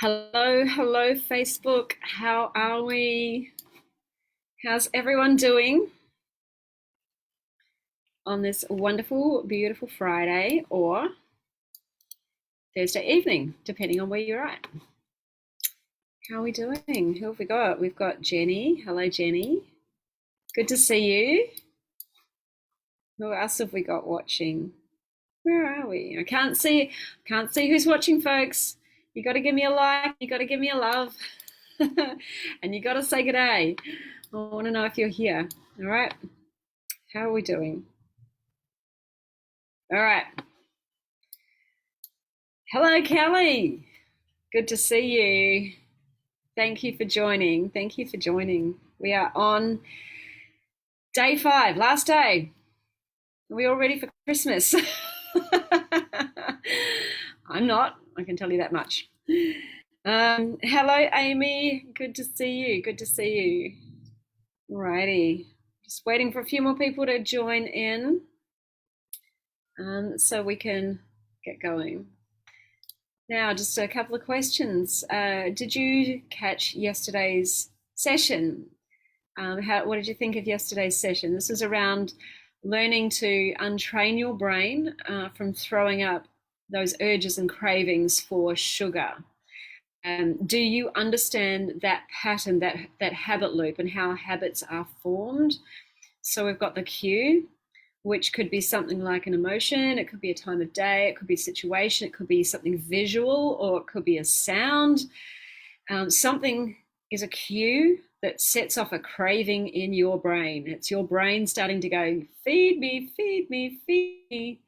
Hello, hello, Facebook. How are we? How's everyone doing on this wonderful, beautiful Friday or Thursday evening, depending on where you're at? How are we doing? Who have we got? We've got Jenny. Hello, Jenny. Good to see you. Who else have we got watching? Where are we? I can't see who's watching, folks. You got to give me a like. You got to give me a love. And you got to say good day. I want to know if you're here. All right. How are we doing? All right. Hello, Kelly. Good to see you. Thank you for joining. Thank you for joining. We are on day 5, last day. Are we all ready for Christmas? I'm not, I can tell you that much. Hello, Amy. Good to see you. Good to see you. Alrighty. Just waiting for a few more people to join in so we can get going. Now, just a couple of questions. Did you catch yesterday's session? What did you think of yesterday's session? This is around learning to untrain your brain from throwing up those urges and cravings for sugar. Do you understand that pattern, that habit loop, and how habits are formed? So we've got the cue, which could be something like an emotion, it could be a time of day, it could be a situation, it could be something visual, or it could be a sound. Something is a cue that sets off a craving in your brain. It's your brain starting to go, feed me, feed me, feed me.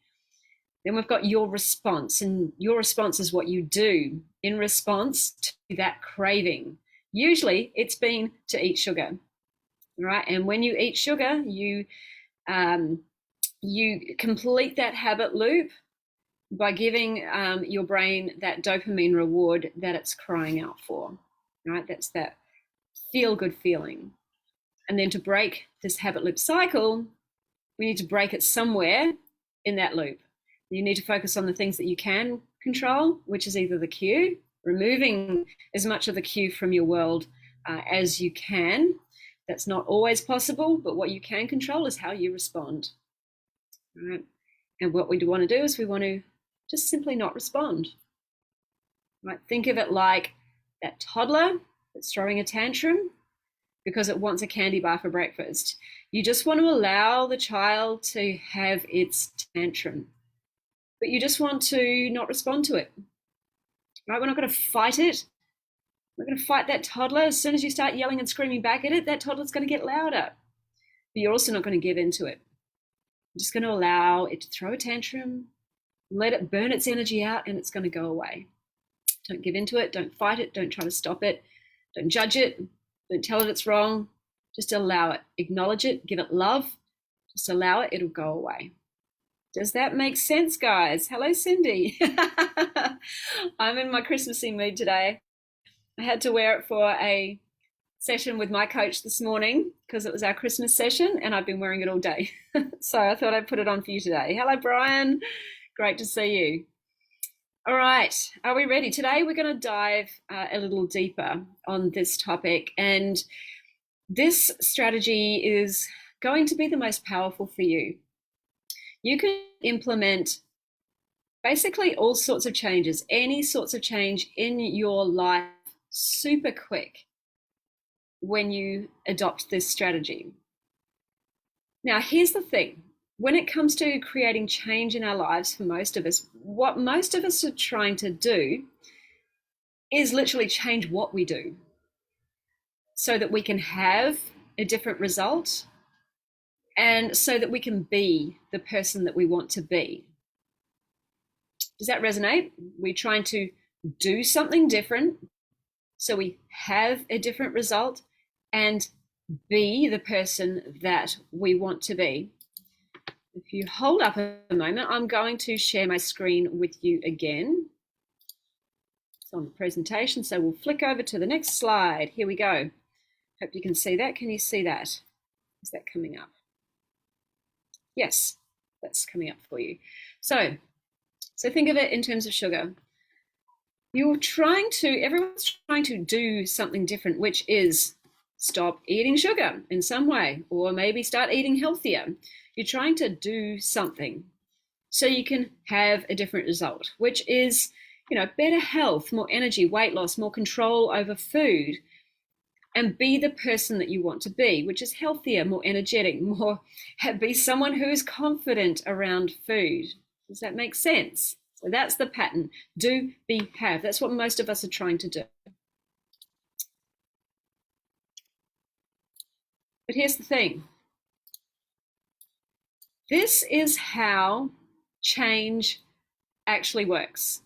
Then we've got your response, and your response is what you do in response to that craving. Usually it's been to eat sugar, right? And when you eat sugar, you complete that habit loop by giving your brain that dopamine reward that it's crying out for, right? That's that feel-good feeling. And then to break this habit loop cycle, we need to break it somewhere in that loop. You need to focus on the things that you can control, which is either the cue, removing as much of the cue from your world as you can. That's not always possible, but what you can control is how you respond. Right? And what we want to do is we want to just simply not respond. Right? Think of it like that toddler that's throwing a tantrum because it wants a candy bar for breakfast. You just want to allow the child to have its tantrum, but you just want to not respond to it. Right? We're not going to fight it. We're going to fight that toddler. As soon as you start yelling and screaming back at it, that toddler's going to get louder. But you're also not going to give into it. You're just going to allow it to throw a tantrum, let it burn its energy out, and it's going to go away. Don't give into it. Don't fight it. Don't try to stop it. Don't judge it. Don't tell it it's wrong. Just allow it. Acknowledge it. Give it love. Just allow it. It'll go away. Does that make sense, guys? Hello, Cindy. I'm in my Christmassy mood today. I had to wear it for a session with my coach this morning because it was our Christmas session and I've been wearing it all day. So I thought I'd put it on for you today. Hello, Brian. Great to see you. All right, are we ready? Today we're going to dive a little deeper on this topic, and this strategy is going to be the most powerful for you. You can implement basically all sorts of changes, any sorts of change in your life super quick when you adopt this strategy. Now, here's the thing. When it comes to creating change in our lives, for most of us, what most of us are trying to do is literally change what we do so that we can have a different result and so that we can be the person that we want to be. Does that resonate? We're trying to do something different so we have a different result and be the person that we want to be. If you hold up a moment, I'm going to share my screen with you again. It's on the presentation, so we'll flick over to the next slide. Here we go. Hope you can see that. Can you see that? Is that coming up? Yes, that's coming up for you. So think of it in terms of sugar. everyone's trying to do something different, which is stop eating sugar in some way, or maybe start eating healthier. You're trying to do something so you can have a different result, which is, better health, more energy, weight loss, more control over food, and be the person that you want to be, which is healthier, more energetic, be someone who is confident around food. Does that make sense? So that's the pattern. Do, be, have. That's what most of us are trying to do. But here's the thing. This is how change actually works.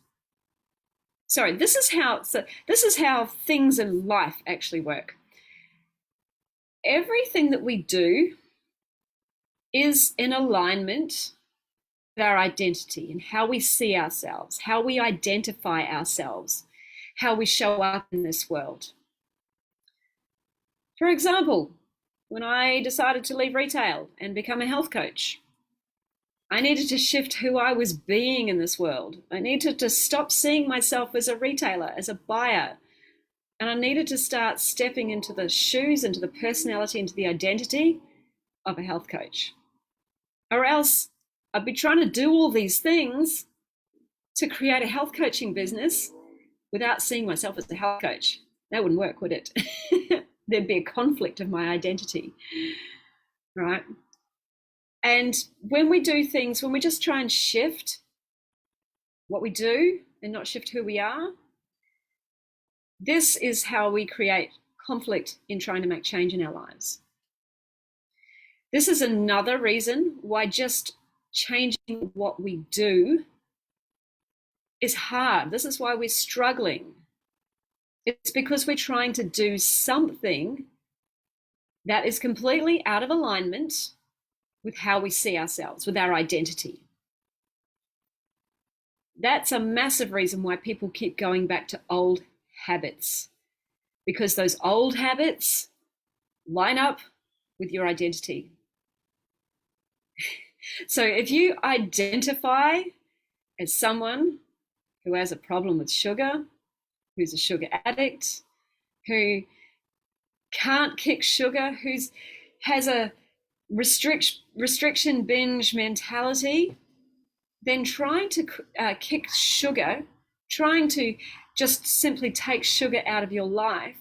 Sorry, this is how things in life actually work. Everything that we do is in alignment with our identity and how we see ourselves, how we identify ourselves, how we show up in this world. For example, when I decided to leave retail and become a health coach, I needed to shift who I was being in this world. I needed to stop seeing myself as a retailer, as a buyer. And I needed to start stepping into the shoes, into the personality, into the identity of a health coach. Or else I'd be trying to do all these things to create a health coaching business without seeing myself as a health coach. That wouldn't work, would it? There'd be a conflict of my identity, right? And when we do things, when we just try and shift what we do and not shift who we are, this is how we create conflict in trying to make change in our lives. This is another reason why just changing what we do is hard. This is why we're struggling. It's because we're trying to do something that is completely out of alignment with how we see ourselves, with our identity. That's a massive reason why people keep going back to old habits, because those old habits line up with your identity. So if you identify as someone who has a problem with sugar, who's a sugar addict, who can't kick sugar, who has a restriction binge mentality, then trying to kick sugar, trying to just simply take sugar out of your life,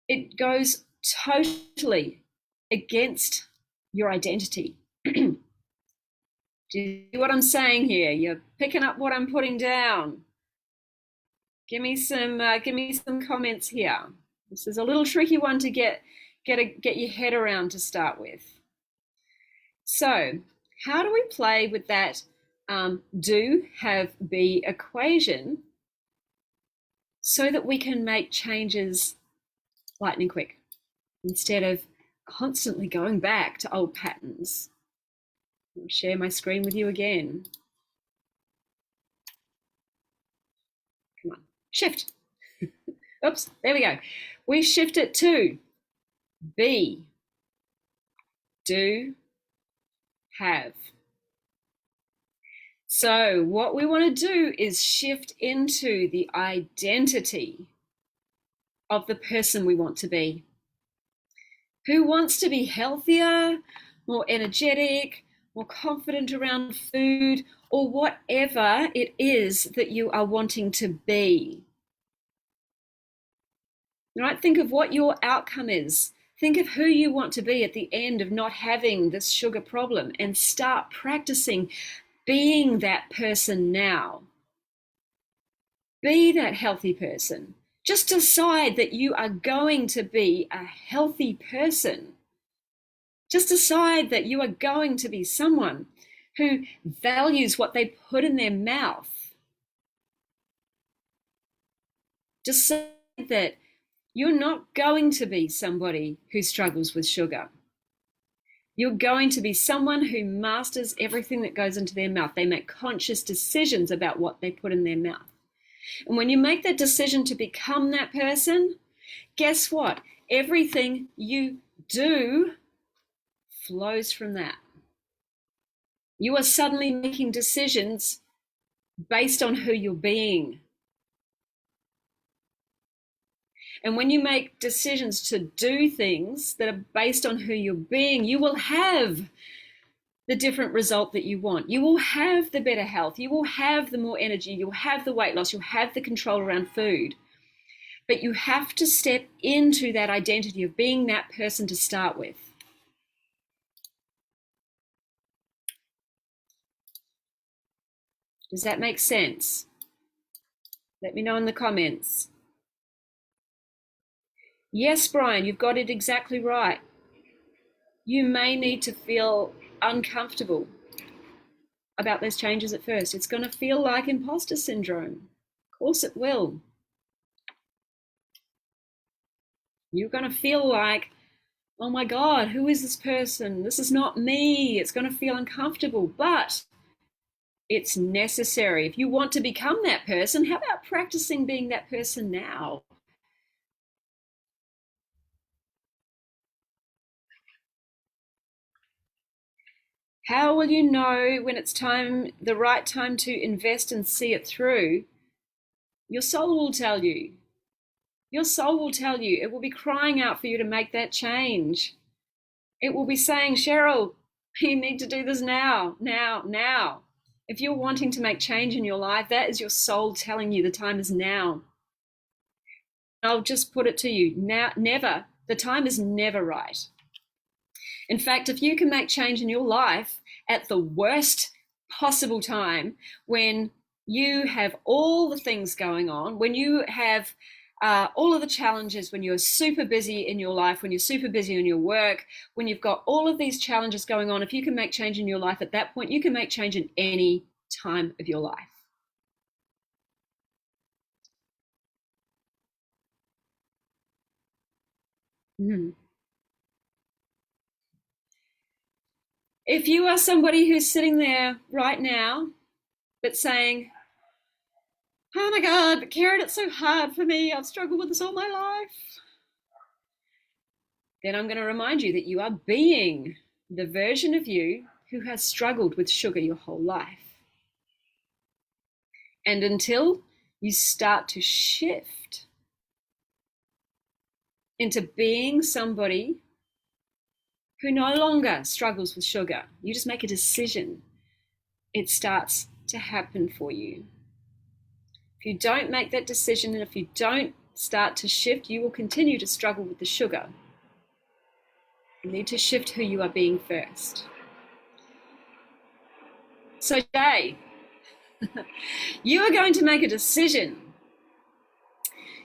it goes totally against your identity. Do you see what I'm saying here? You're picking up what I'm putting down. Give me some comments here. This is a little tricky one to get your head around to start with. So how do we play with that do, have, be equation so that we can make changes lightning quick instead of constantly going back to old patterns? I'll share my screen with you again. Come on, shift. Oops, there we go. We shift it to be, do, have. So what we want to do is shift into the identity of the person we want to be. Who wants to be healthier, more energetic, more confident around food, or whatever it is that you are wanting to be. Right? Think of what your outcome is. Think of who you want to be at the end of not having this sugar problem, and start practicing being that person now. Be that healthy person. Just decide that you are going to be a healthy person. Just decide that you are going to be someone who values what they put in their mouth. Decide that you're not going to be somebody who struggles with sugar. You're going to be someone who masters everything that goes into their mouth. They make conscious decisions about what they put in their mouth. And when you make that decision to become that person, guess what? Everything you do flows from that. You are suddenly making decisions based on who you're being, And when you make decisions to do things that are based on who you're being, you will have the different result that you want. You will have the better health. You will have the more energy. You'll have the weight loss. You'll have the control around food. But you have to step into that identity of being that person to start with. Does that make sense? Let me know in the comments. Yes, Brian, you've got it exactly right. You may need to feel uncomfortable about those changes at first. It's going to feel like imposter syndrome. Of course it will. You're going to feel like, oh my God, who is this person? This is not me. It's going to feel uncomfortable, but it's necessary. If you want to become that person, how about practicing being that person now? How will you know when it's time, the right time to invest and see it through? Your soul will tell you. Your soul will tell you. It will be crying out for you to make that change. It will be saying, Cheryl, you need to do this now, now, now. If you're wanting to make change in your life, that is your soul telling you the time is now. I'll just put it to you, now, never, the time is never right. In fact, if you can make change in your life at the worst possible time, when you have all the things going on, when you have all of the challenges, when you're super busy in your life, when you're super busy in your work, when you've got all of these challenges going on, if you can make change in your life at that point, you can make change in any time of your life. If you are somebody who's sitting there right now but saying, oh my God, but Karen, it's so hard for me. I've struggled with this all my life. Then I'm going to remind you that you are being the version of you who has struggled with sugar your whole life. And until you start to shift into being somebody who no longer struggles with sugar, you just make a decision, it starts to happen for you. If you don't make that decision and if you don't start to shift, you will continue to struggle with the sugar. You need to shift who you are being first. So today, you are going to make a decision.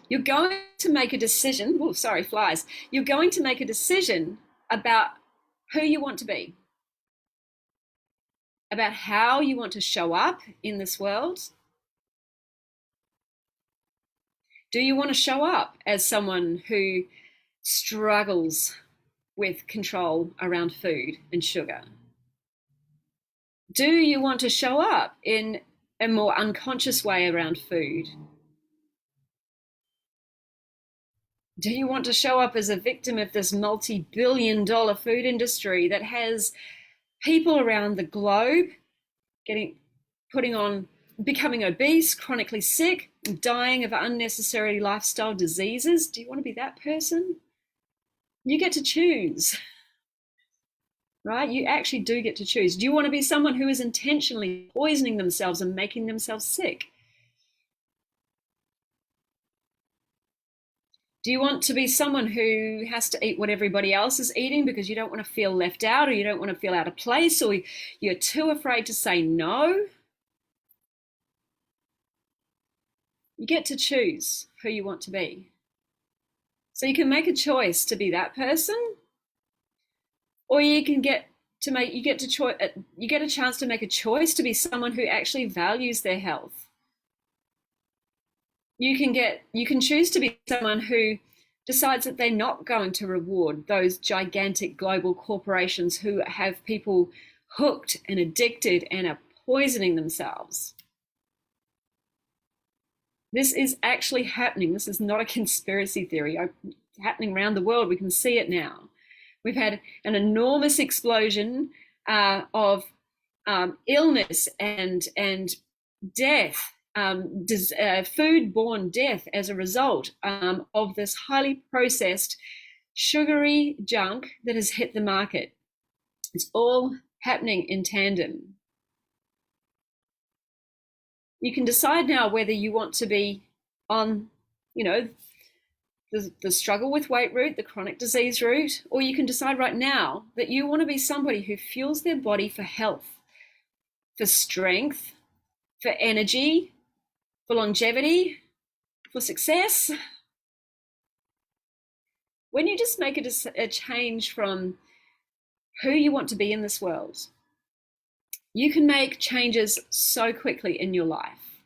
You're going to make a decision. Oh, sorry, flies. You're going to make a decision about who you want to be, about how you want to show up in this world. Do you want to show up as someone who struggles with control around food and sugar? Do you want to show up in a more unconscious way around food? Do you want to show up as a victim of this multi-billion-dollar food industry that has people around the globe becoming obese, chronically sick, dying of unnecessary lifestyle diseases? Do you want to be that person? You get to choose, right? You actually do get to choose. Do you want to be someone who is intentionally poisoning themselves and making themselves sick? Do you want to be someone who has to eat what everybody else is eating because you don't want to feel left out, or you don't want to feel out of place, or you're too afraid to say no? You get to choose who you want to be. So you can make a choice to be that person, or you get a chance to make a choice to be someone who actually values their health. You can choose to be someone who decides that they're not going to reward those gigantic global corporations who have people hooked and addicted and are poisoning themselves. This is actually happening. This is not a conspiracy theory. It's happening around the world. We can see it now. We've had an enormous explosion of illness and death food-borne death as a result of this highly processed, sugary junk that has hit the market. It's all happening in tandem. You can decide now whether you want to be on, the struggle with weight route, the chronic disease route, or you can decide right now that you want to be somebody who fuels their body for health, for strength, for energy, for longevity, for success. When you just make a change from who you want to be in this world, you can make changes so quickly in your life.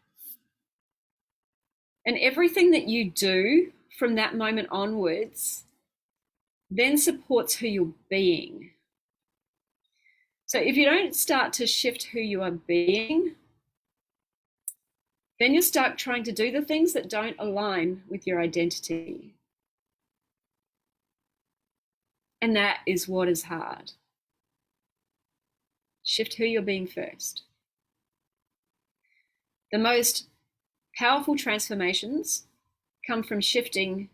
And everything that you do from that moment onwards then supports who you're being. So if you don't start to shift who you are being, then you'll start trying to do the things that don't align with your identity. And that is what is hard. Shift who you're being first. The most powerful transformations come from shifting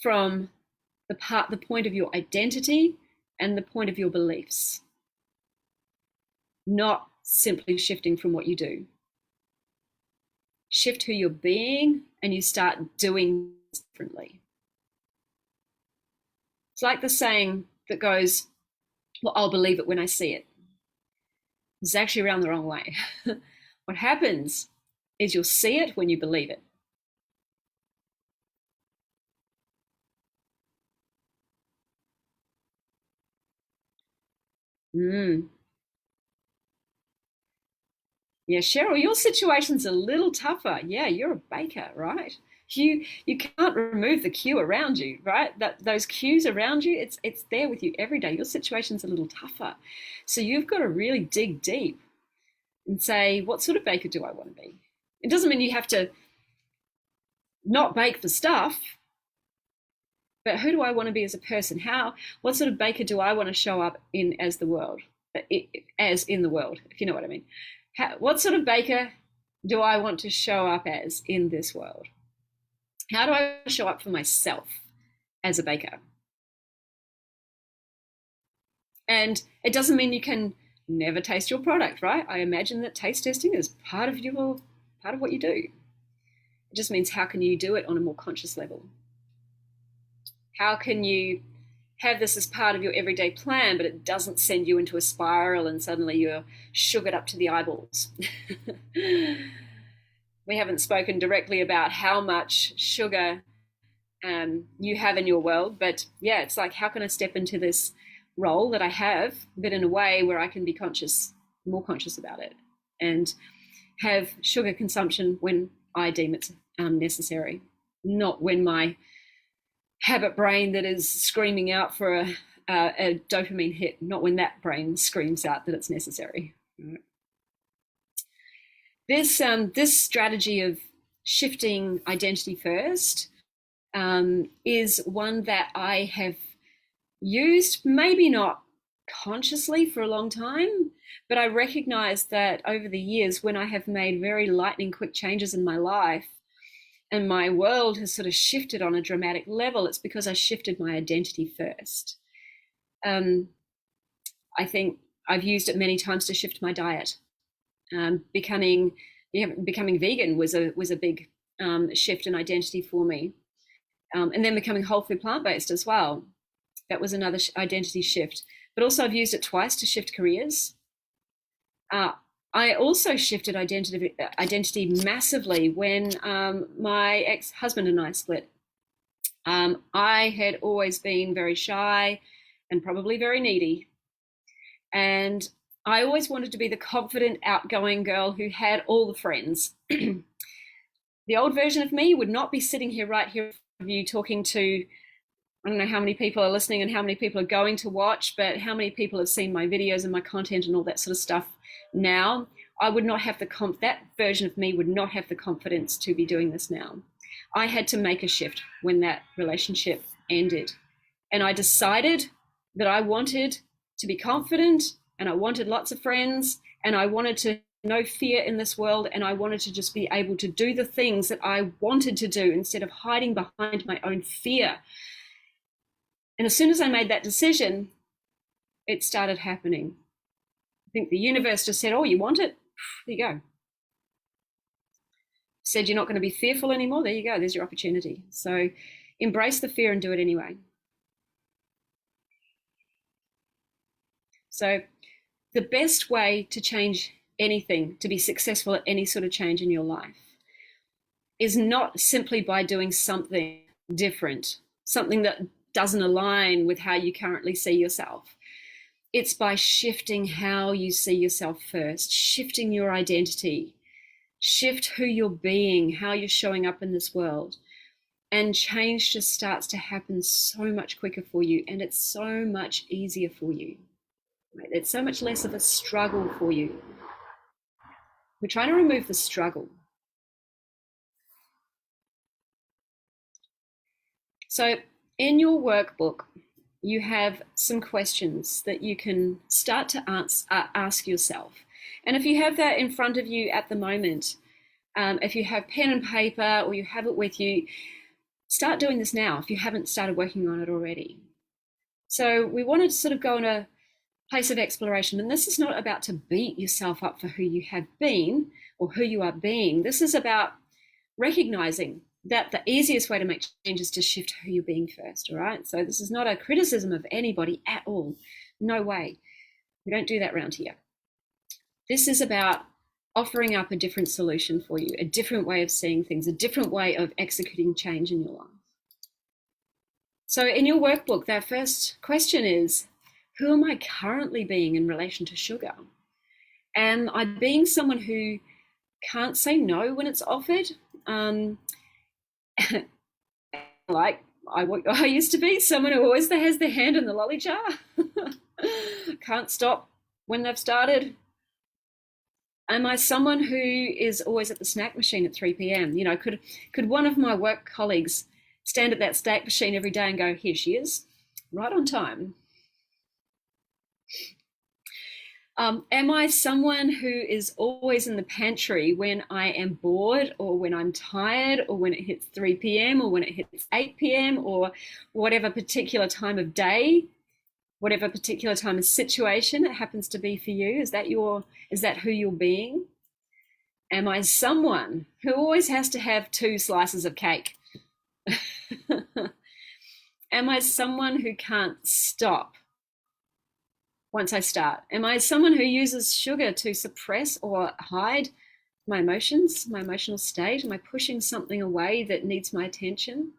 from the point of your identity and the point of your beliefs, not simply shifting from what you do. Shift who you're being and you start doing differently. It's like the saying that goes, well, I'll believe it when I see it. It's actually around the wrong way. What happens is you'll see it when you believe it. Yeah, Cheryl, your situation's a little tougher. Yeah, you're a baker, right? You can't remove the cue around you, right? Those cues around you, it's there with you every day. Your situation's a little tougher. So you've got to really dig deep and say, what sort of baker do I want to be? It doesn't mean you have to not bake for stuff, but who do I want to be as a person? What sort of baker do I want to show up in as in the world, if you know what I mean? What sort of baker do I want to show up as in this world? How do I show up for myself as a baker? And it doesn't mean you can never taste your product, right? I imagine that taste testing is part of what you do. It just means how can you do it on a more conscious level? How can you have this as part of your everyday plan, but it doesn't send you into a spiral and suddenly you're sugared up to the eyeballs? We haven't spoken directly about how much sugar you have in your world, but yeah, it's like, how can I step into this role that I have, but in a way where I can be more conscious about it, and have sugar consumption when I deem it's necessary, not when my habit brain that is screaming out for a dopamine hit, not when that brain screams out that it's necessary. This strategy of shifting identity first is one that I have used, maybe not consciously for a long time, but I recognize that over the years when I have made very lightning quick changes in my life and my world has sort of shifted on a dramatic level, it's because I shifted my identity first. I think I've used it many times to shift my diet. Becoming vegan was a big shift in identity for me, and then becoming whole food plant-based as well. That was another identity shift. But also I've used it twice to shift careers. I also shifted identity massively when my ex-husband and I split. I had always been very shy and probably very needy. And I always wanted to be the confident, outgoing girl who had all the friends. The old version of me would not be sitting here right here with you talking to, I don't know how many people are listening and how many people are going to watch, but how many people have seen my videos and my content and all that sort of stuff now. I would not have that version of me would not have the confidence to be doing this now. I had to make a shift when that relationship ended. And I decided that I wanted to be confident, and I wanted lots of friends, and I wanted to no fear in this world, and I wanted to just be able to do the things that I wanted to do instead of hiding behind my own fear. And as soon as I made that decision, it started happening. I think the universe just said, oh, you want it? There you go. Said you're not going to be fearful anymore. There you go. There's your opportunity. So embrace the fear and do it anyway. So the best way to change anything, to be successful at any sort of change in your life, is not simply by doing something different, something that doesn't align with how you currently see yourself. It's by shifting how you see yourself first, shifting your identity, shift who you're being, how you're showing up in this world. And change just starts to happen so much quicker for you, and it's so much easier for you. Right? It's so much less of a struggle for you. We're trying to remove the struggle. So in your workbook, you have some questions that you can start to ask yourself. And if you have that in front of you at the moment, if you have pen and paper or you have it with you, start doing this now if you haven't started working on it already. So we want to sort of go in a place of exploration. And this is not about to beat yourself up for who you have been or who you are being. This is about recognizing that the easiest way to make change is to shift who you're being first, all right? So this is not a criticism of anybody at all. No way. We don't do that around here. This is about offering up a different solution for you, a different way of seeing things, a different way of executing change in your life. So in your workbook, that first question is, who am I currently being in relation to sugar? Am I being someone who can't say no when it's offered? Like I used to be, someone who always has their hand in the lolly jar. Can't stop when they've started. Am I someone who is always at the snack machine at 3 p.m? You know, could one of my work colleagues stand at that snack machine every day and go, here she is, right on time? Am I someone who is always in the pantry when I am bored or when I'm tired or when it hits 3 p.m. or when it hits 8 p.m. or whatever particular time of day, whatever particular time of situation it happens to be for you? Is that who you're being? Am I someone who always has to have 2 slices of cake? Am I someone who can't stop once I start? Am I someone who uses sugar to suppress or hide my emotions, my emotional state? Am I pushing something away that needs my attention?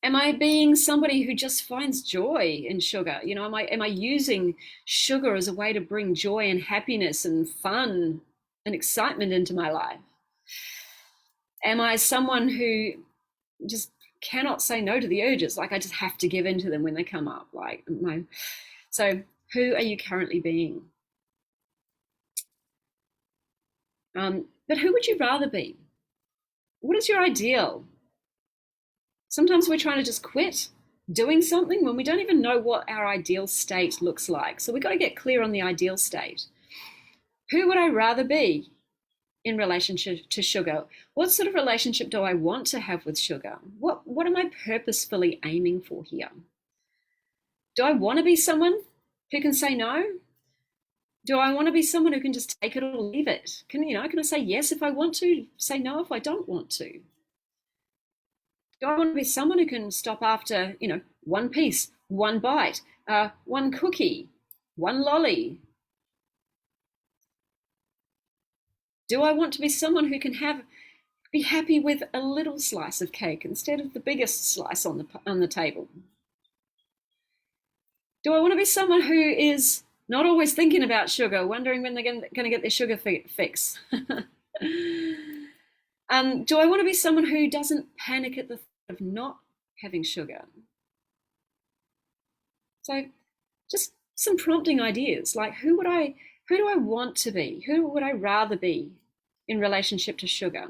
Am I being somebody who just finds joy in sugar? You know, am I using sugar as a way to bring joy and happiness and fun and excitement into my life? Am I someone who just cannot say no to the urges? Like I just have to give in to them when they come up. So who are you currently being? But who would you rather be? What is your ideal? Sometimes we're trying to just quit doing something when we don't even know what our ideal state looks like. So we've got to get clear on the ideal state. Who would I rather be in relationship to sugar? What sort of relationship do I want to have with sugar? What am I purposefully aiming for here? Do I want to be someone who can say no? Do I want to be someone who can just take it or leave it? Can I say yes if I want to, say no if I don't want to? Do I want to be someone who can stop after, one piece, one bite, one cookie, one lolly? Do I want to be someone who can be happy with a little slice of cake instead of the biggest slice on the table? Do I want to be someone who is not always thinking about sugar, wondering when they're going to get their sugar fix? Do I want to be someone who doesn't panic at the thought of not having sugar? So just some prompting ideas, like who do I want to be? Who would I rather be in relationship to sugar?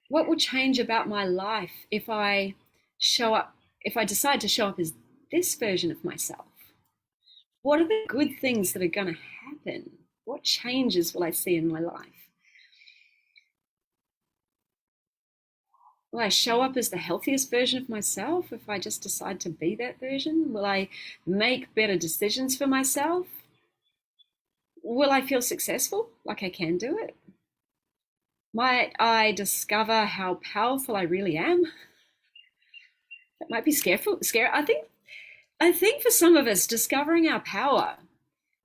What would change about my life if I decide to show up as this version of myself? What are the good things that are going to happen? What changes will I see in my life? Will I show up as the healthiest version of myself if I just decide to be that version? Will I make better decisions for myself? Will I feel successful, like I can do it? Might I discover how powerful I really am? That might be scary. I think for some of us, discovering our power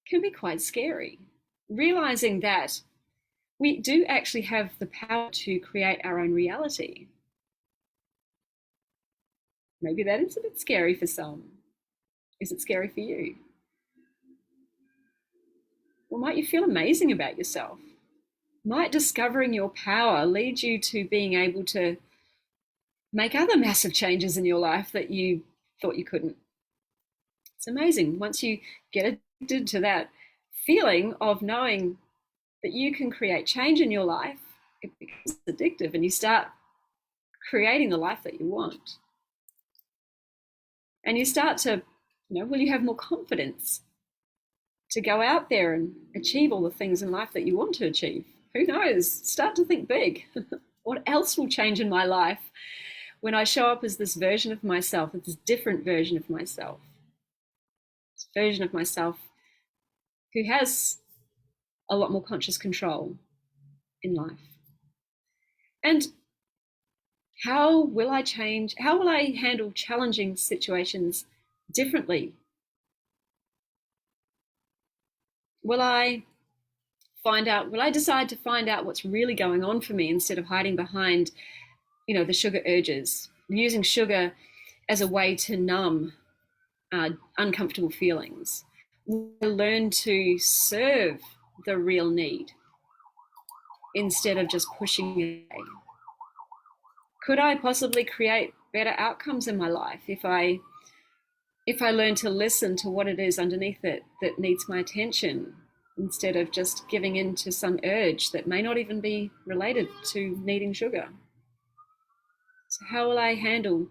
can be quite scary. Realizing that we do actually have the power to create our own reality. Maybe that is a bit scary for some. Is it scary for you? Or might you feel amazing about yourself? Might discovering your power lead you to being able to make other massive changes in your life that you thought you couldn't? It's amazing. Once you get addicted to that feeling of knowing that you can create change in your life, it becomes addictive and you start creating the life that you want. And you start to, will you have more confidence to go out there and achieve all the things in life that you want to achieve? Who knows? Start to think big. What else will change in my life when I show up as this version of myself, this different version of myself? This version of myself who has a lot more conscious control in life. And how will I change? How will I handle challenging situations differently? Will I decide to find out what's really going on for me instead of hiding behind, the sugar urges, using sugar as a way to numb uncomfortable feelings? Will I learn to serve the real need instead of just pushing it away? Could I possibly create better outcomes in my life if I learn to listen to what it is underneath it that needs my attention instead of just giving in to some urge that may not even be related to needing sugar? So how will I handle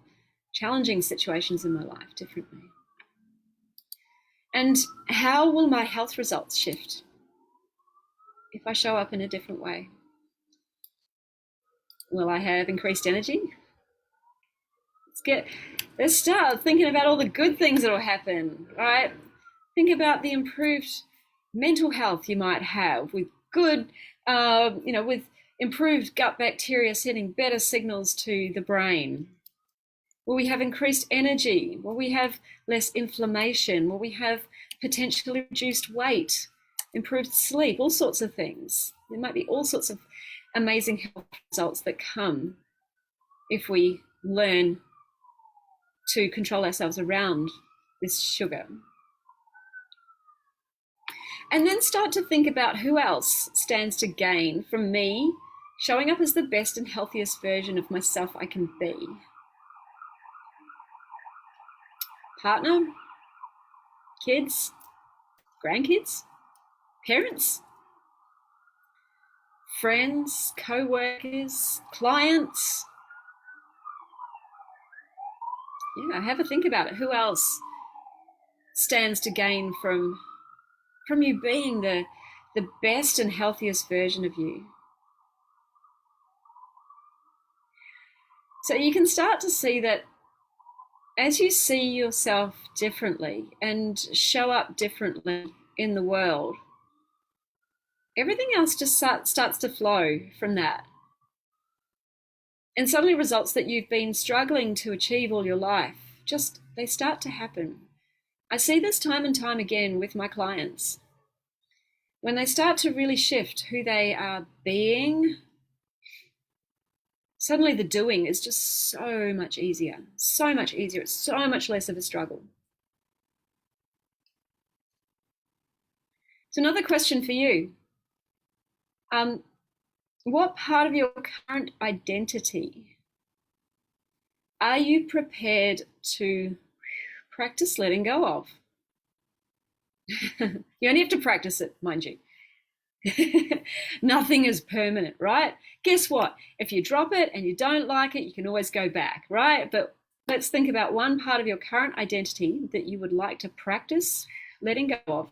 challenging situations in my life differently? And how will my health results shift if I show up in a different way? Will I have increased energy? Let's start thinking about all the good things that will happen, right? Think about the improved mental health you might have with good, with improved gut bacteria sending better signals to the brain. Will we have increased energy? Will we have less inflammation? Will we have potentially reduced weight, improved sleep, all sorts of things? There might be all sorts of amazing health results that come if we learn to control ourselves around this sugar. And then start to think about who else stands to gain from me showing up as the best and healthiest version of myself I can be. Partner, kids, grandkids, parents, friends, co-workers, clients. Yeah, have a think about it. Who else stands to gain from you being the best and healthiest version of you? So you can start to see that as you see yourself differently and show up differently in the world, everything else just starts to flow from that. And suddenly results that you've been struggling to achieve all your life, they start to happen. I see this time and time again with my clients. When they start to really shift who they are being, suddenly the doing is just so much easier. So much easier. It's so much less of a struggle. So another question for you. What part of your current identity are you prepared to practice letting go of? You only have to practice it, mind you. Nothing is permanent, right? Guess what? If you drop it and you don't like it, you can always go back, right? But let's think about one part of your current identity that you would like to practice letting go of,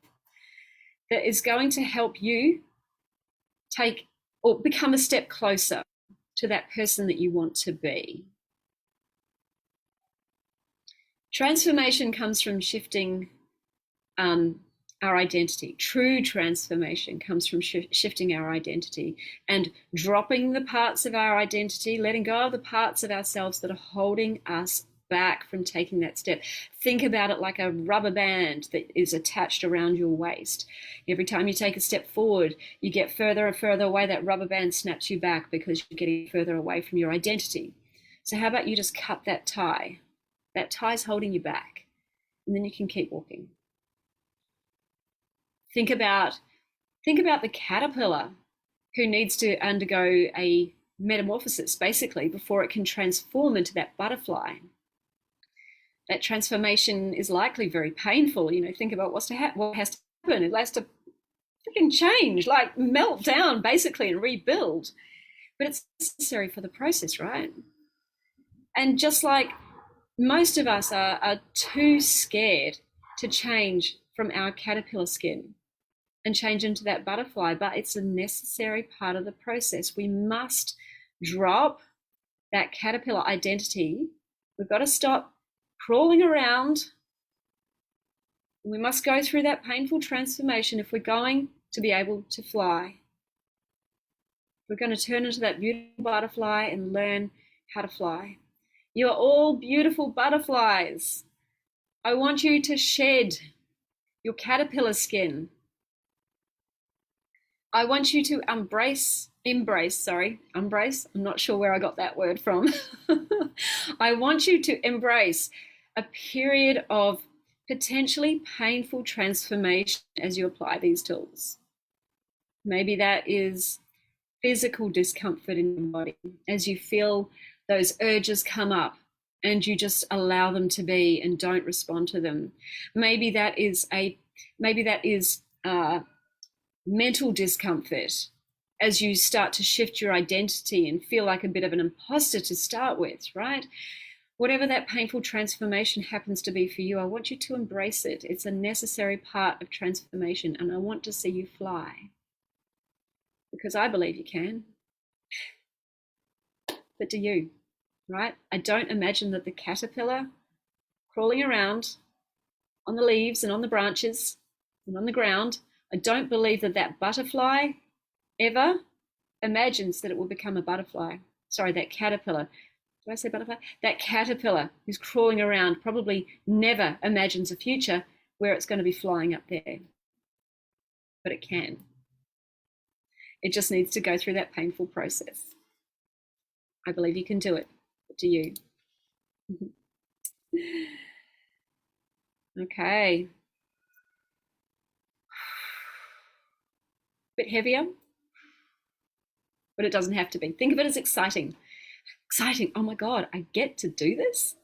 that is going to help you take or become a step closer to that person that you want to be. Transformation comes from shifting our identity. True transformation comes from shifting our identity and dropping the parts of our identity, letting go of the parts of ourselves that are holding us back from taking that step. Think about it like a rubber band that is attached around your waist. Every time you take a step forward, you get further and further away. That rubber band snaps you back because you're getting further away from your identity. So how about you just cut that tie? That tie's holding you back, and then you can keep walking. Think about the caterpillar who needs to undergo a metamorphosis, basically, before it can transform into that butterfly. That transformation is likely very painful. Think about what has to happen. It has to freaking change, like melt down, basically, and rebuild. But it's necessary for the process, right? And just like most of us are too scared to change from our caterpillar skin and change into that butterfly, but it's a necessary part of the process. We must drop that caterpillar identity. We've got to stop crawling around. We must go through that painful transformation if we're going to be able to fly. We're going to turn into that beautiful butterfly and learn how to fly. You are all beautiful butterflies. I want you to shed your caterpillar skin. I want you to embrace, I'm not sure where I got that word from. I want you to embrace a period of potentially painful transformation as you apply these tools. Maybe that is physical discomfort in your body as you feel those urges come up and you just allow them to be and don't respond to them. Maybe that is mental discomfort as you start to shift your identity and feel like a bit of an imposter to start with, right? Whatever that painful transformation happens to be for you, I want you to embrace it. It's a necessary part of transformation, and I want to see you fly because I believe you can. But do you, right? I don't imagine that the caterpillar crawling around on the leaves and on the branches and on the ground, I don't believe that that butterfly ever imagines that it will become a butterfly. Sorry, that caterpillar. Did I say butterfly? That caterpillar who's crawling around probably never imagines a future where it's going to be flying up there. But it can. It just needs to go through that painful process. I believe you can do it. But do you? Okay. Bit heavier, but it doesn't have to be. Think of it as exciting. Exciting. Oh my God, I get to do this.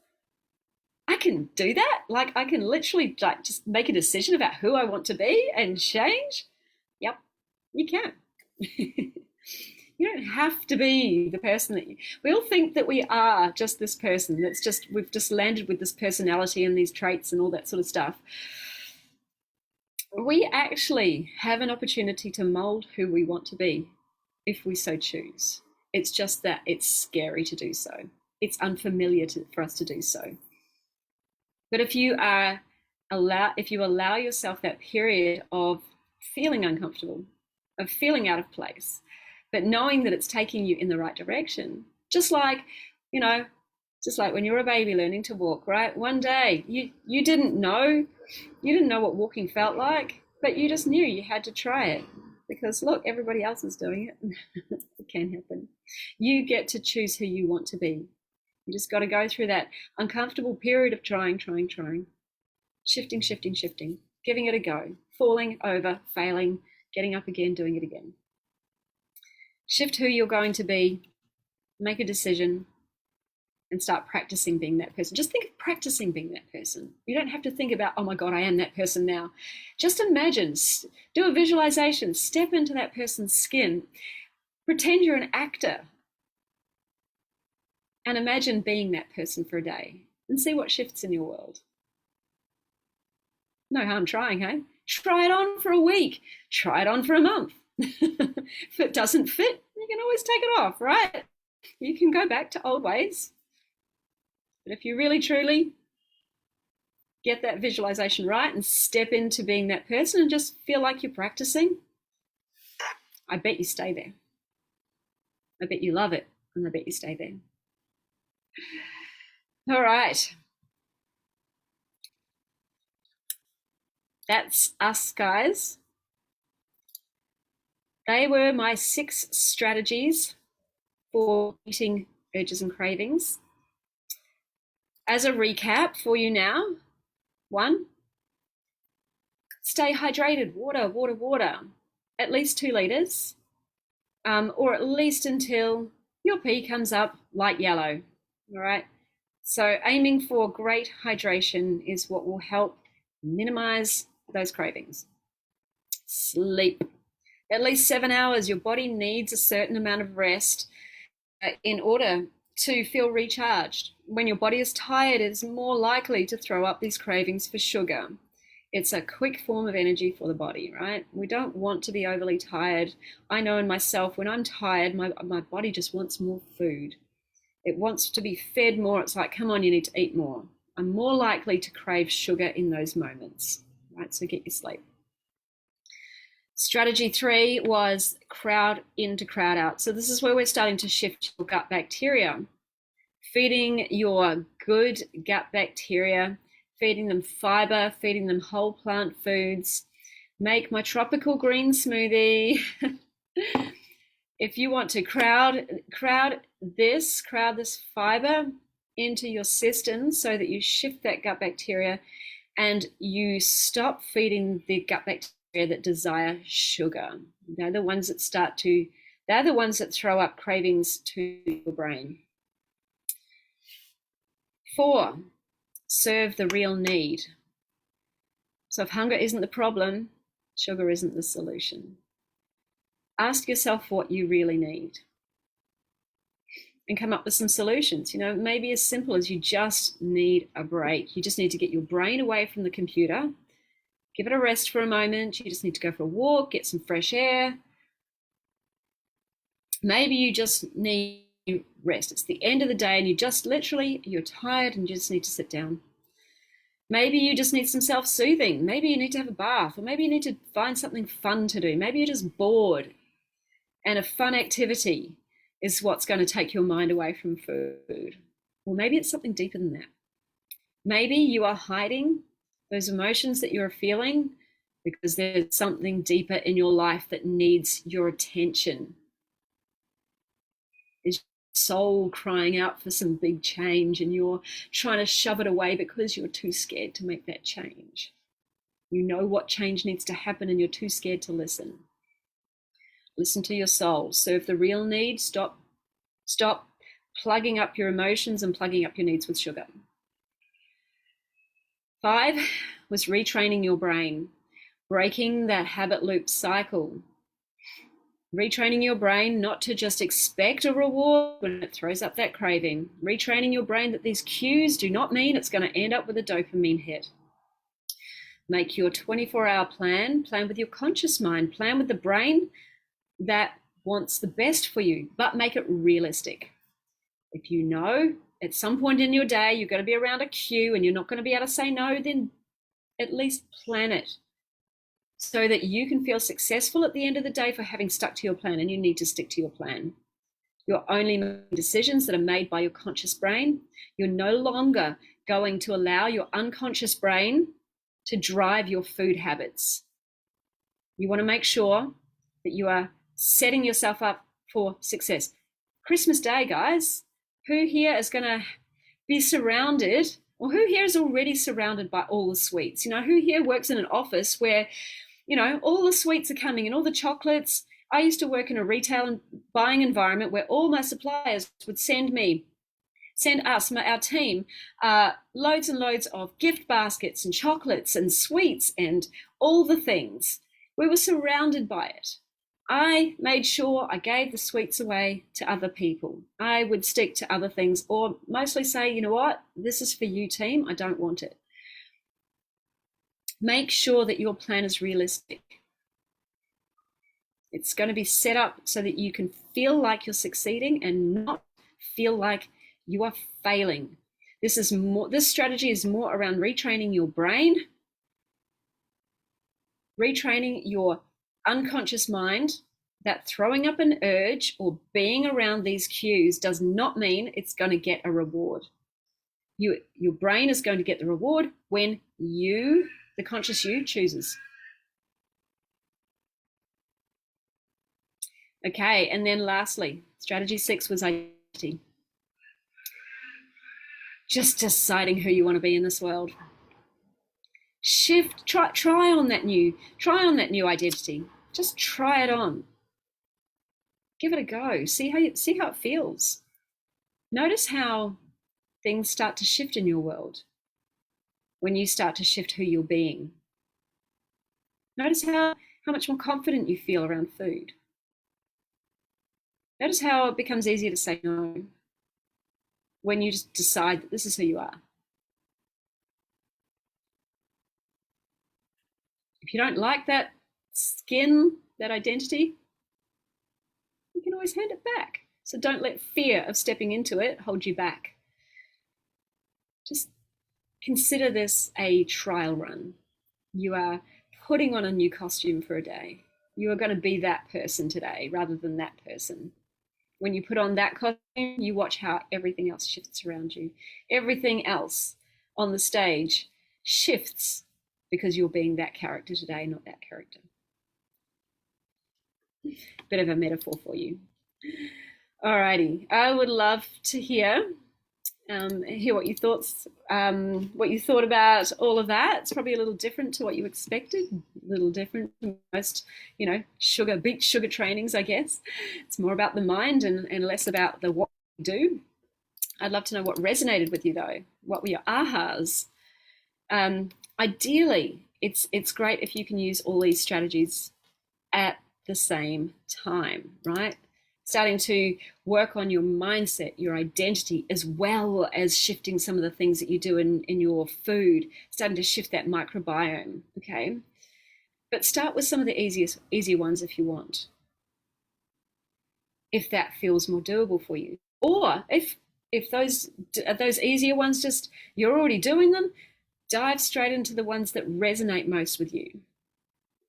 I can do that. Like I can literally just make a decision about who I want to be and change. Yep, you can. You don't have to be the person that we all think that we are just this person. We've just landed with this personality and these traits and all that sort of stuff. We actually have an opportunity to mold who we want to be if we so choose. It's just that it's scary to do so. It's unfamiliar for us to do so. But if you allow yourself that period of feeling uncomfortable, of feeling out of place, but knowing that it's taking you in the right direction, just like when you were a baby learning to walk, right? One day you didn't know what walking felt like, but you just knew you had to try it because look, everybody else is doing it. It can happen. You get to choose who you want to be. You just got to go through that uncomfortable period of trying, shifting, giving it a go, falling over, failing, getting up again, doing it again. Shift who you're going to be, make a decision, and start practicing being that person. Just think of practicing being that person. You don't have to think about, oh my God, I am that person now. Just imagine, do a visualization, step into that person's skin, pretend you're an actor, and imagine being that person for a day and see what shifts in your world. No harm trying, hey? Try it on for a week. Try it on for a month. If it doesn't fit, you can always take it off, right? You can go back to old ways. But if you really truly get that visualization right and step into being that person and just feel like you're practicing, I bet you stay there. I bet you love it, and I bet you stay there. All right. That's us, guys. They were my 6 strategies for meeting urges and cravings. As a recap for you now, 1, stay hydrated, water, water, water, at least 2 liters, or at least until your pee comes up light yellow, all right? So aiming for great hydration is what will help minimize those cravings. Sleep. At least 7 hours. Your body needs a certain amount of rest in order to feel recharged. When your body is tired, it's more likely to throw up these cravings for sugar. It's a quick form of energy for the body, right? We don't want to be overly tired. I know in myself, when I'm tired, my body just wants more food. It wants to be fed more. It's like, come on, you need to eat more. I'm more likely to crave sugar in those moments, right? So get your sleep. Strategy 3 was crowd in to crowd out. So this is where we're starting to shift your gut bacteria. Feeding your good gut bacteria, feeding them fiber, feeding them whole plant foods. Make my tropical green smoothie. If you want to crowd this fiber into your system so that you shift that gut bacteria and you stop feeding the gut bacteria that desire sugar. They're the ones that throw up cravings to your brain. 4, serve the real need. So if hunger isn't the problem, sugar isn't the solution. Ask yourself what you really need and come up with some solutions. You know, maybe as simple as you just need a break. You just need to get your brain away from the computer. Give it a rest for a moment. You just need to go for a walk, get some fresh air. Maybe you just need rest. It's the end of the day and you're tired and you just need to sit down. Maybe you just need some self-soothing. Maybe you need to have a bath, or maybe you need to find something fun to do. Maybe you're just bored and a fun activity is what's going to take your mind away from food. Or maybe it's something deeper than that. Maybe you are hiding those emotions that you're feeling because there's something deeper in your life that needs your attention. Is your soul crying out for some big change and you're trying to shove it away because you're too scared to make that change? You know what change needs to happen and you're too scared to listen. Listen to your soul. Serve the real need. Stop plugging up your emotions and plugging up your needs with sugar. 5 was retraining your brain, breaking that habit loop cycle. Retraining your brain not to just expect a reward when it throws up that craving. Retraining your brain that these cues do not mean it's going to end up with a dopamine hit. Make your 24-hour plan with your conscious mind, plan with the brain that wants the best for you, but make it realistic. If you know at some point in your day you're going to be around a cue and you're not going to be able to say no, then at least plan it so that you can feel successful at the end of the day for having stuck to your plan, and you need to stick to your plan. You're only making decisions that are made by your conscious brain. You're no longer going to allow your unconscious brain to drive your food habits. You want to make sure that you are setting yourself up for success. Christmas Day, guys, who here is going to be surrounded, or who here is already surrounded by all the sweets? You know, who here works in an office where, you know, all the sweets are coming and all the chocolates? I used to work in a retail and buying environment where all my suppliers would send us, our team, loads and loads of gift baskets and chocolates and sweets and all the things. We were surrounded by it. I made sure I gave the sweets away to other people. I would stick to other things, or mostly say, you know what, this is for you, team, I don't want it. Make sure that your plan is realistic. It's going to be set up so that you can feel like you're succeeding and not feel like you are failing. This strategy is more around retraining your brain, retraining your unconscious mind that throwing up an urge or being around these cues does not mean it's going to get a reward. Your brain is going to get the reward when you, the conscious you, chooses. Okay, and then lastly, strategy 6 was identity. Just deciding who you want to be in this world. Try on that new identity. Just try it on. Give it a go. See how it feels. Notice how things start to shift in your world when you start to shift who you're being. Notice how much more confident you feel around food. Notice how it becomes easier to say no when you just decide that this is who you are. If you don't like that skin, that identity, you can always hand it back. So don't let fear of stepping into it hold you back. Just consider this a trial run. You are putting on a new costume for a day. You are going to be that person today rather than that person. When you put on that costume, you watch how everything else shifts around you. Everything else on the stage shifts because you're being that character today, not that character. Bit of a metaphor for you. Alrighty, I would love to hear what you thought about all of that. It's probably a little different to what you expected, a little different from most, beach sugar trainings, I guess. It's more about the mind and less about the what you do. I'd love to know what resonated with you though. What were your ahas? Ideally, it's great if you can use all these strategies at the same time, right? Starting to work on your mindset, your identity, as well as shifting some of the things that you do in your food, starting to shift that microbiome, okay? But start with some of the easier ones if you want, if that feels more doable for you. Or if those easier ones, just you're already doing them, dive straight into the ones that resonate most with you.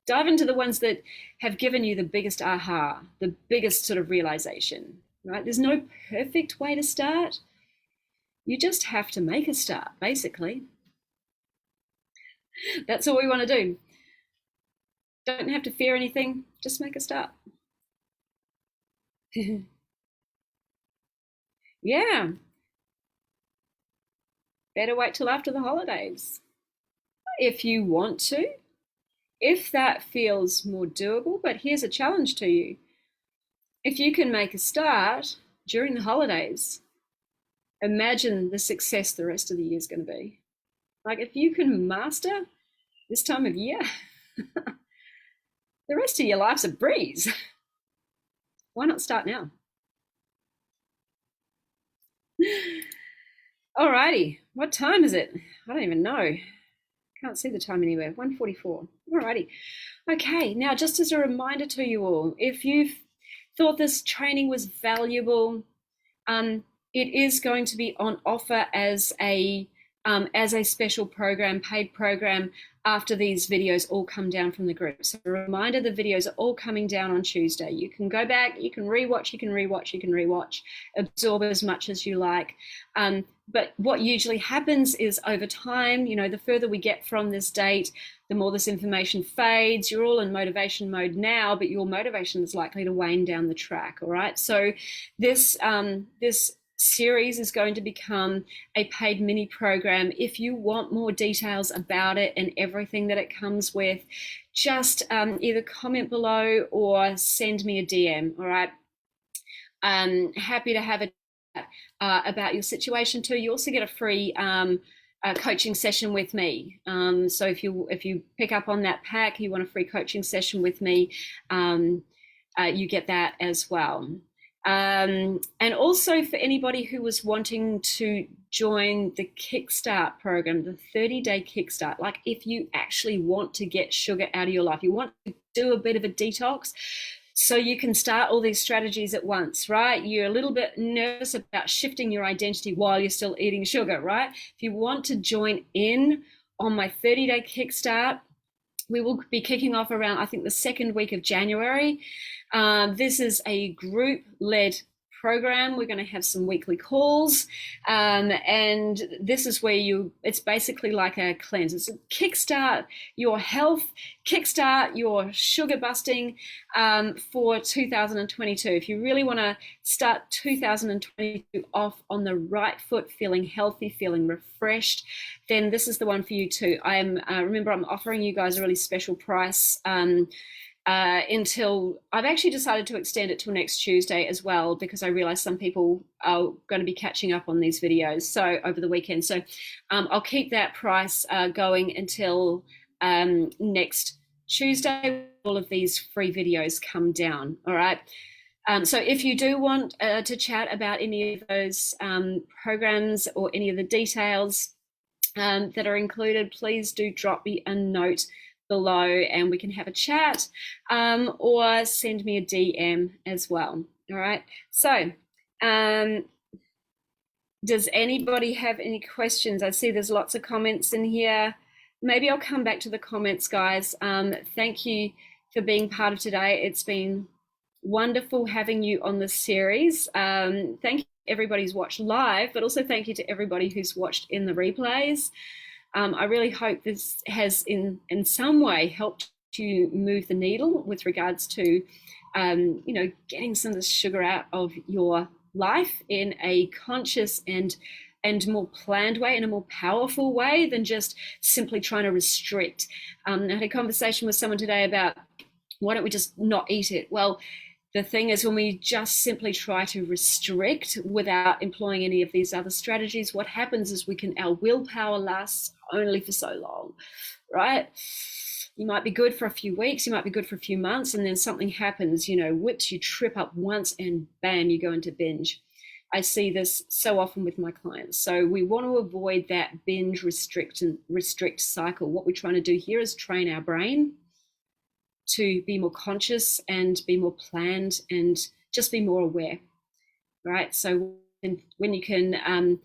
Dive into the ones that have given you the biggest aha, the biggest sort of realization, right? There's no perfect way to start. You just have to make a start, basically. That's all we want to do. Don't have to fear anything, just make a start. Yeah. Better wait till after the holidays. If you want to, if that feels more doable, but here's a challenge to you. If you can make a start during the holidays, imagine the success the rest of the year is going to be. Like if you can master this time of year, the rest of your life's a breeze. Why not start now? Alrighty, what time is it? I don't even know. Can't see the time anywhere. 1:44. Alrighty. Okay, now just as a reminder to you all, if you've thought this training was valuable, it is going to be on offer as a special program, paid program, after these videos all come down from the group. So a reminder, the videos are all coming down on Tuesday. You can go back, you can rewatch, absorb as much as you like. But what usually happens is over time, the further we get from this date, the more this information fades. You're all in motivation mode now, but your motivation is likely to wane down the track, all right? So this series is going to become a paid mini program. If you want more details about it and everything that it comes with, just either comment below or send me a DM, all right? Happy to have a chat about your situation too. You also get a free coaching session with me. So if you pick up on that pack, you want a free coaching session with me, you get that as well. And also for anybody who was wanting to join the Kickstart program, the 30-day Kickstart, like if you actually want to get sugar out of your life, you want to do a bit of a detox, so you can start all these strategies at once, right? You're a little bit nervous about shifting your identity while you're still eating sugar, right? If you want to join in on my 30-day Kickstart, we will be kicking off around, I think, the second week of January. This is a group-led program. We're going to have some weekly calls, and this is where it's basically like a cleanse. It's a kickstart your health, kickstart your sugar busting for 2022. If you really want to start 2022 off on the right foot, feeling healthy, feeling refreshed, then this is the one for you too. Remember, I'm offering you guys a really special price until I've actually decided to extend it till next Tuesday as well, because I realize some people are going to be catching up on these videos over the weekend. So I'll keep that price going until next Tuesday. All of these free videos come down. All right. So if you do want to chat about any of those programs or any of the details that are included, please do drop me a note below and we can have a chat, or send me a DM as well. All right. So does anybody have any questions? I see there's lots of comments in here. Maybe I'll come back to the comments, guys. Thank you for being part of today. It's been wonderful having you on this series. Thank you to everybody who's watched live, but also thank you to everybody who's watched in the replays. I really hope this has in some way helped you move the needle with regards to, getting some of the sugar out of your life in a conscious and more planned way, in a more powerful way than just simply trying to restrict. I had a conversation with someone today about, why don't we just not eat it? Well, the thing is, when we just simply try to restrict without employing any of these other strategies, what happens is our willpower lasts only for so long, right? You might be good for a few weeks, you might be good for a few months, and then something happens, whips, you trip up once and bam, you go into binge. I see this so often with my clients. So we want to avoid that binge, restrict cycle. What we're trying to do here is train our brain to be more conscious and be more planned and just be more aware, right? So when you can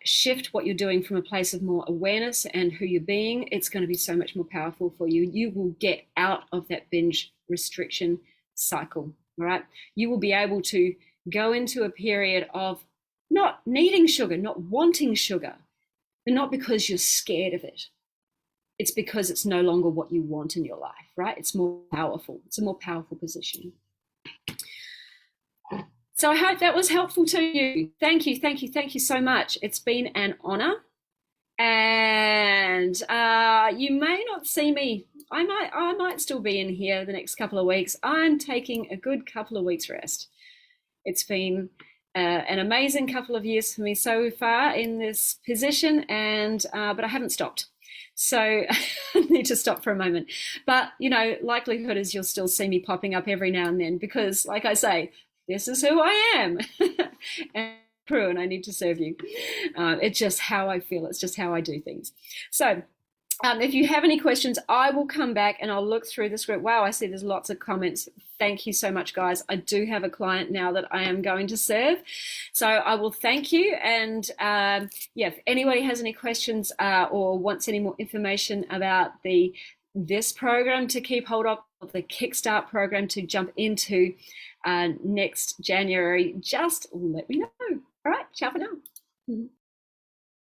shift what you're doing from a place of more awareness and who you're being, it's going to be so much more powerful for you. You will get out of that binge restriction cycle, right? You will be able to go into a period of not needing sugar, not wanting sugar, but not because you're scared of it. It's because it's no longer what you want in your life, right? It's more powerful. It's a more powerful position. So I hope that was helpful to you. Thank you, thank you, thank you so much. It's been an honor. And you may not see me. I might still be in here the next couple of weeks. I'm taking a good couple of weeks rest. It's been an amazing couple of years for me so far in this position, but I haven't stopped. So I need to stop for a moment. But, likelihood is you'll still see me popping up every now and then because, like I say, this is who I am. And I need to serve you. It's just how I feel. It's just how I do things. So if you have any questions, I will come back and I'll look through this group. Wow, I see there's lots of comments. Thank you so much, guys. I do have a client now that I am going to serve. So I will thank you. And if anybody has any questions or wants any more information about this program to keep hold of, the Kickstart program to jump into next January, just let me know. All right, ciao for now.